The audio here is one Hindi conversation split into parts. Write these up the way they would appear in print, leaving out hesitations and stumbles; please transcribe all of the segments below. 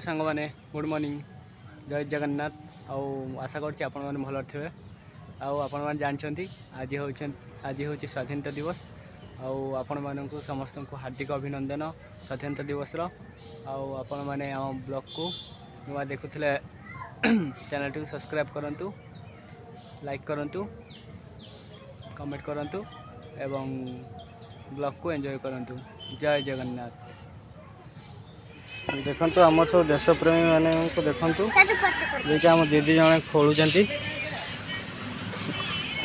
सांग मैंने गुड मॉर्निंग जय जगन्नाथ आउ आशा करछि आपण माने भल थे आउ आपण माने जानछंती आज हूँ स्वाधीनता दिवस आउ आपण माननकु समस्त को हार्दिक अभिनंदन स्वाधीनता दिवस रो आउ आपण माने हम ब्लॉग को नुआ देखुथिले चैनल को सब्सक्राइब करंतु लाइक करंतु कमेंट करंतु एवं ब्लॉग को एंजॉय करंतु जय जगन्नाथ। देखंतु आम सब देशप्रेमी माने को देखंतु जे आम दीदी जने खोलुचंती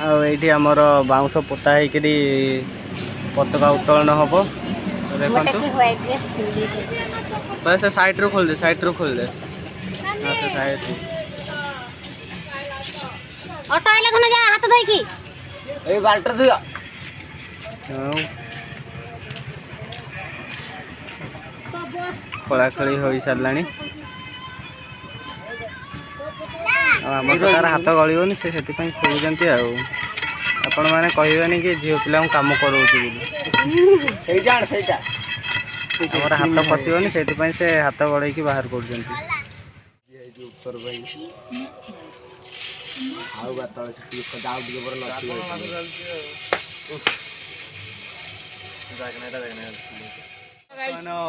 आईटी आमर बाउंश पोता होकरी पताका उत्तोलन हम देखंतु बस साइड रो खोल दे ऑटो आइला धन जा हाथ धोई की ए बाल्टर धुया खोलाखोली हो सारा आम तो तार हाथ गलबनी से खोलुंट आपण मैंने कहबेनि कि झील पिला कम करोर हाथ पशबनी से हाथ गड़े बाहर कर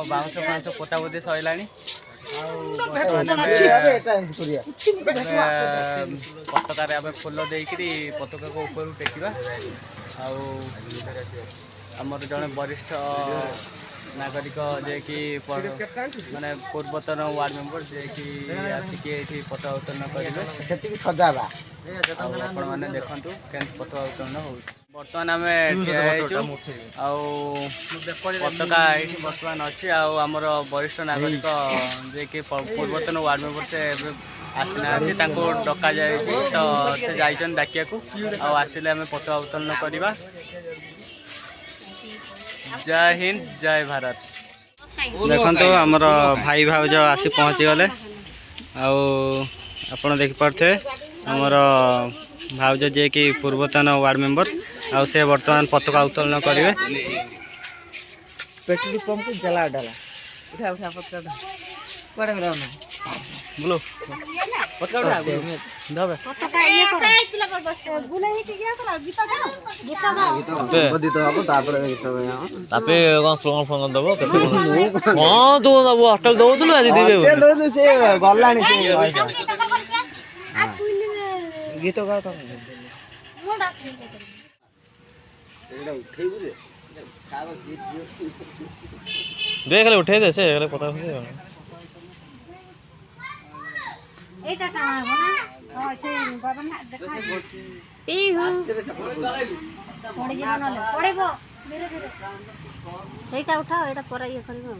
बाउंश फाउंश पोता बोधे सरला पताकार आम फुल देकर पताका को ऊपर टेकवा आमर जड़े वरिष्ठ नागरिक जे कि माने पूर्वतन वार्ड मेंबर जे कि आसिकी ये पताका उत्तोलन करेंगे सजावा आपण मैंने देखु के पताका उत्तोलन हो बर्तमान आम पताका ये बर्तमान अच्छी आमर वरिष्ठ नागरिक जे कि पूर्वतन वार्ड मेंबर से आसीना डका जाए तो से जाइछन डाकिया को आसिले आम पताका उत्तोलन करवा। जय हिंद जय भारत। देखो आमर भाई भाउज आसी पहुँची गले आपण देखिपे आमर भाउज जे कि पूर्वतन वार्ड मेंबर आ से बर्तमान पताका उत्तोलन करेंगे। पेट्रोल पंप को जला डाला उठा उठा पताका कोड़े गला ना बोलो पताका उठा दबे पताका ये साइकिल पर बस बुले ही गया तो गीत गाओ बदी तो बाबू तापर गीत गाओ तापे कोन स्लोगन फोन दबो केते हां तो दबो हॉस्टल दबो तो आज दीबे हॉस्टल दो से गलानी से गीत गाओ तो देख ले उठे दे से पता से एटा का हो ना हां से बाबा ना देखा ई हो पड़ी जे बनले पड़ेबो धीरे धीरे सेटा उठाओ एटा पर ये करबो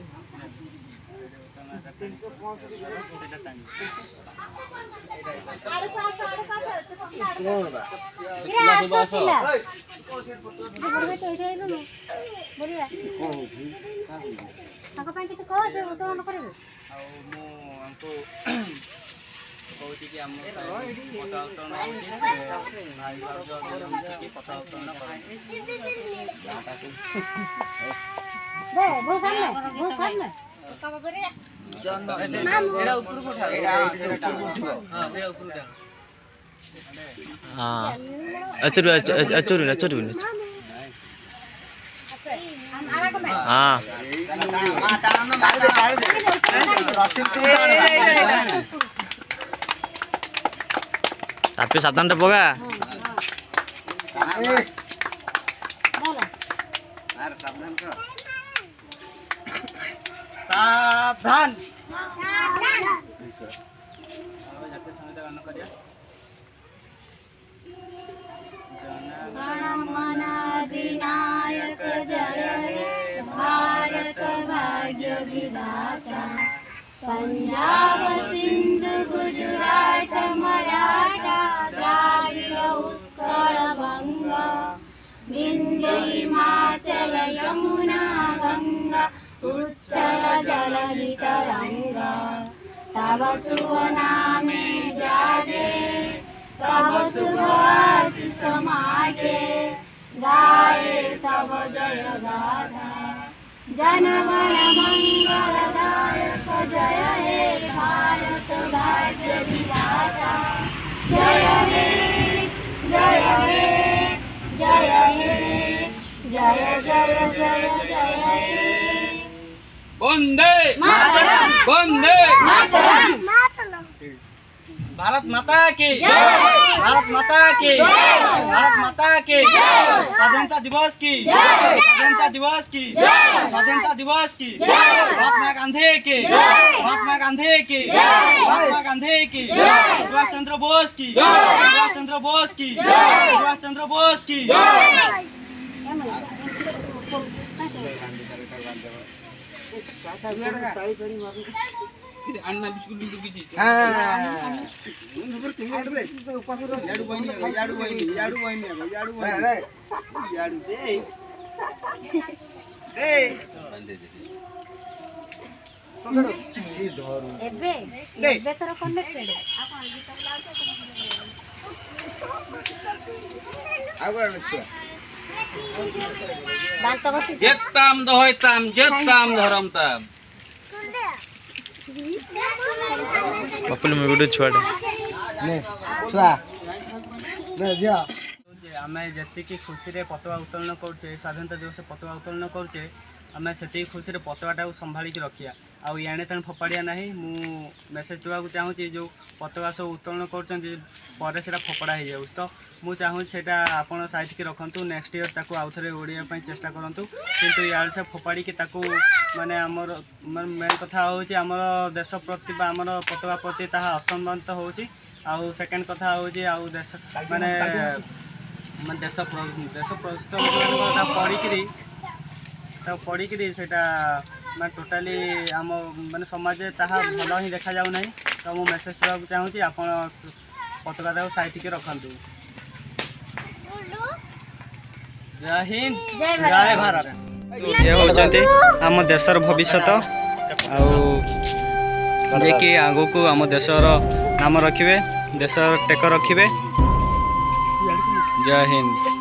tapi saban boga सावधान अधिनायक जय हे भारत भाग्य विधाता पंजाब सिंध गुजरात मराठा द्राविड़ उत्कल बंग विंध्य हिमाचल यमुना गंगा उच्चल जलधि तरंगा तव शुभ नामे जागे तव शुभ आशीष मागे गाये तव जय गाथा जनगण मंगलदायक जय हे भारत भाग्य विधाता जय हे जय हे जय हे जय जय जय जय हे वंदे मातरम वंदे मातरम भारत माता की जय। भारत माता की जय। भारत माता की जय। स्वाधीनता दिवस की जय। स्वाधीनता दिवस की जय। स्वाधीनता दिवस की जय। महात्मा गांधी की जय। महात्मा गांधी की जय। महात्मा गांधी की जय। सुभाष चंद्र बोस की जय। सुभाष चंद्र बोस की जय। सुभाष चंद्र बोस की अन्ना बिस्कुट बिस्कुट किछि ଏବେ ଏବେ ତୋର କନେକ୍ଟେଡ୍ ଦାନ୍ତ ଘଷି जेताम दहयताम जेताम धरमताम ବାପୁଲ ମୁଁ ଗୋଟେ ଛୁଆଟା ଆମେ ଯେତିକି ଖୁସିରେ ପତାକା ଉତ୍ତୋଳନ କରୁଛେ ସ୍ୱାଧୀନତା ଦିବସ ପତାକା ଉତ୍ତୋଳନ କରୁଛେ ଆମେ ସେତିକି ଖୁସିରେ ପତାକାଟାକୁ ସମ୍ଭାଳିକି ରଖିବା ଆଉ ଏଣେ ତେଣେ ଫୋପାଡ଼ିବା ନାହିଁ। ମୁଁ ମେସେଜ୍ ଦେବାକୁ ଚାହୁଁଛି ଯେଉଁ ପତାକା ସବୁ ଉତ୍ତୋଳନ କରୁଛନ୍ତି ପରେ ସେଇଟା ଫୋପଡ଼ା ହେଇଯାଉଛି ତ ମୁଁ ଚାହୁଁଛି ସେଇଟା ଆପଣ ସାଇତିକି ରଖନ୍ତୁ। ନେକ୍ସଟ ଇୟର୍ ତାକୁ ଆଉଥରେ ଓଡ଼ିଆ ପାଇଁ ଚେଷ୍ଟା କରନ୍ତୁ କିନ୍ତୁ ଇଆଡ଼େ ସେ ଫୋପାଡ଼ିକି ତାକୁ ମାନେ ଆମର ମେନ୍ କଥା ହେଉଛି ଆମର ଦେଶ ପ୍ରତି ବା ଆମର ପତାକା ପ୍ରତି ତାହା ଅସମ୍ମାନିତ ହେଉଛି। ଆଉ ସେକେଣ୍ଡ କଥା ହେଉଛି ଆଉ ଦେଶ ମାନେ ଦେଶ ପ୍ରସ୍ତୁତ ତାକୁ ପଢ଼ିକିରି ସେଇଟା ମାନେ ଟୋଟାଲି ଆମ ମାନେ ସମାଜରେ ତାହା ଭଲ ହିଁ ଦେଖାଯାଉ ନାହିଁ। ତ ମୁଁ ମେସେଜ୍ ଦେବାକୁ ଚାହୁଁଛି ଆପଣ ପତାକାଟାକୁ ସାଇତିକି ରଖନ୍ତୁ। ଜୟ ହିନ୍ଦ ଜୟ ଭାରତ। ଇଏ ହେଉଛନ୍ତି ଆମ ଦେଶର ଭବିଷ୍ୟତ ଆଉ ଯିଏକି ଆଗକୁ ଆମ ଦେଶର ନାମ ରଖିବେ ଦେଶର ଟେକ ରଖିବେ। ଜୟ ହିନ୍ଦ।